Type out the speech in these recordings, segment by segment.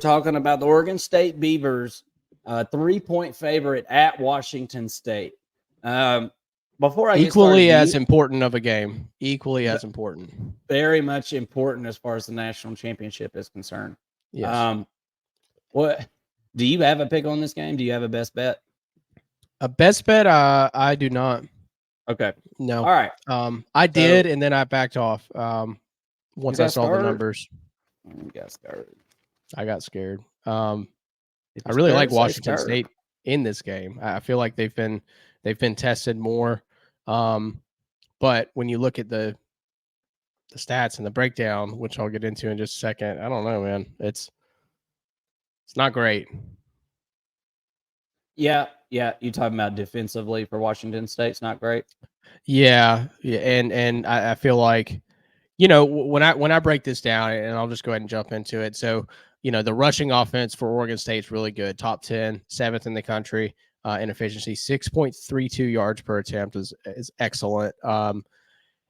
talking about the Oregon State Beavers, 3-point favorite at Washington State. Before I get started, Equally as important of a game. Equally as important. Very much important as far as the national championship is concerned. Yes. What do you have a pick on this game? Do you have a best bet? A best bet? I do not. Okay. No. All right. I did, and then I backed off. Once I saw the numbers, you got scared. I got scared. I really like Washington State in this game. I feel like they've been tested more. But when you look at the stats and the breakdown, which I'll get into in just a second, I don't know, man. It's not great. Yeah. You talking about defensively for Washington State? It's not great. Yeah, and I feel like, when I break this down, and I'll just go ahead and jump into it. So, the rushing offense for Oregon State is really good. Top 10, 7th in the country in efficiency. 6.32 yards per attempt is excellent.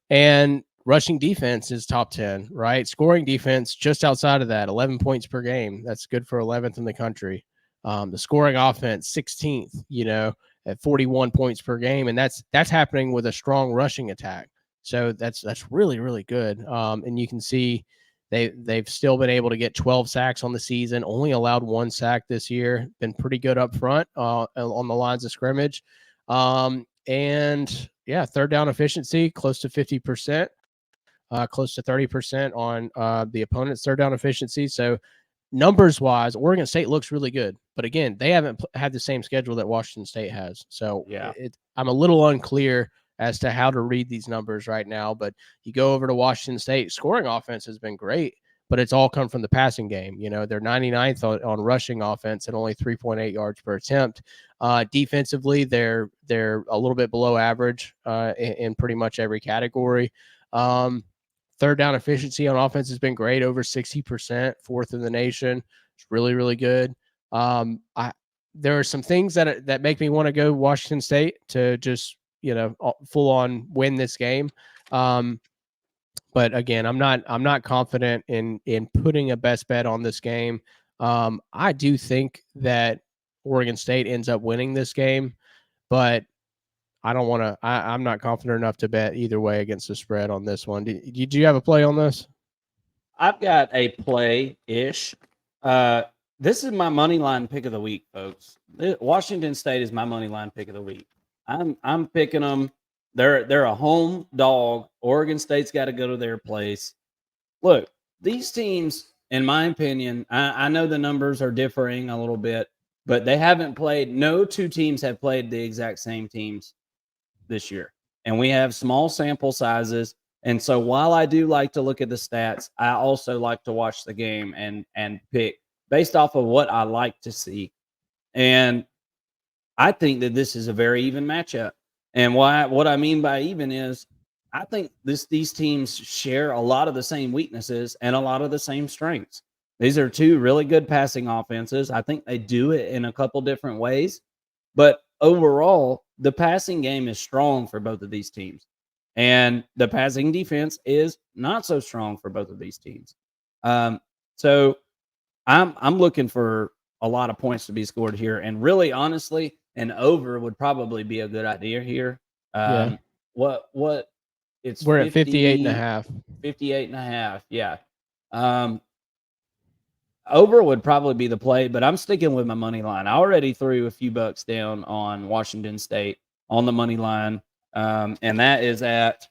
And rushing defense is top 10, right? Scoring defense just outside of that, 11 points per game. That's good for 11th in the country. The scoring offense, 16th, at 41 points per game. And that's happening with a strong rushing attack. So that's really, really good. And you can see they've still been able to get 12 sacks on the season, only allowed 1 sack this year, been pretty good up front on the lines of scrimmage. And yeah, third down efficiency, close to 50%, close to 30% on the opponent's third down efficiency. So numbers wise, Oregon State looks really good. But again, they haven't had the same schedule that Washington State has. So yeah, I'm a little unclear as to how to read these numbers right now. But you go over to Washington State, scoring offense has been great, but it's all come from the passing game. They're 99th on rushing offense at only 3.8 yards per attempt. Defensively, they're a little bit below average in pretty much every category. Third down efficiency on offense has been great, over 60%, 4th in the nation. It's really, really good. There are some things that make me want to go Washington State to just, full on win this game. But again, I'm not confident in putting a best bet on this game. I do think that Oregon State ends up winning this game, but I don't want to. I'm not confident enough to bet either way against the spread on this one. Did you have a play on this? I've got a play-ish. This is my money line pick of the week, folks. Washington State is my money line pick of the week. I'm picking them. They're a home dog. Oregon State's got to go to their place. Look, these teams, in my opinion, I know the numbers are differing a little bit, but they haven't played. No two teams have played the exact same teams this year, and we have small sample sizes. And so while I do like to look at the stats, I also like to watch the game and pick based off of what I like to see. And I think that this is a very even matchup. And what I mean by even is I think these teams share a lot of the same weaknesses and a lot of the same strengths. These are two really good passing offenses. I think they do it in a couple different ways. But overall, the passing game is strong for both of these teams. And the passing defense is not so strong for both of these teams. So I'm looking for a lot of points to be scored here. And really, honestly, an over would probably be a good idea here. Yeah. We're at 58 and a half. 58 and a half. Yeah. Over would probably be the play, but I'm sticking with my money line. I already threw a few bucks down on Washington State on the money line, and that is at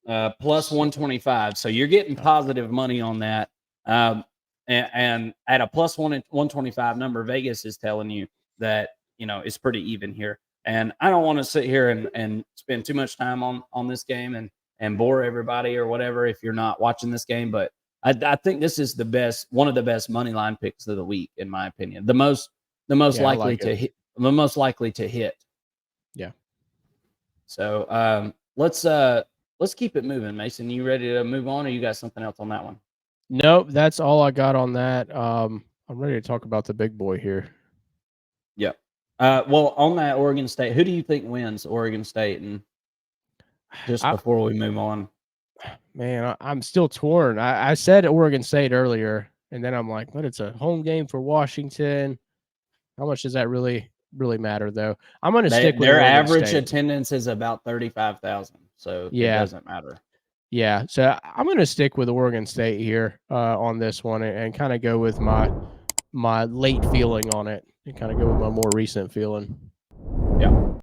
plus 125. So you're getting positive money on that. And at a plus 125 number, Vegas is telling you that, it's pretty even here. And I don't want to sit here and spend too much time on this game and bore everybody or whatever if you're not watching this game. But I think this is one of the best money line picks of the week, in my opinion. The most likely to hit. The most likely to hit. Yeah. So let's keep it moving, Mason. You ready to move on, or you got something else on that one? Nope, that's all I got on that. I'm ready to talk about the big boy here. Yep. Well, on that Oregon State, who do you think wins Oregon State? And just before we move on, man, I'm still torn. I said Oregon State earlier, And then I'm like, but it's a home game for Washington. How much does that really matter, though? I'm going to stick with Their Oregon average State. attendance is about 35,000, so it Yeah. doesn't matter. Yeah, so I'm going to stick with Oregon State here on this one and kind of go with my late feeling on it and kind of go with my more recent feeling. Yeah.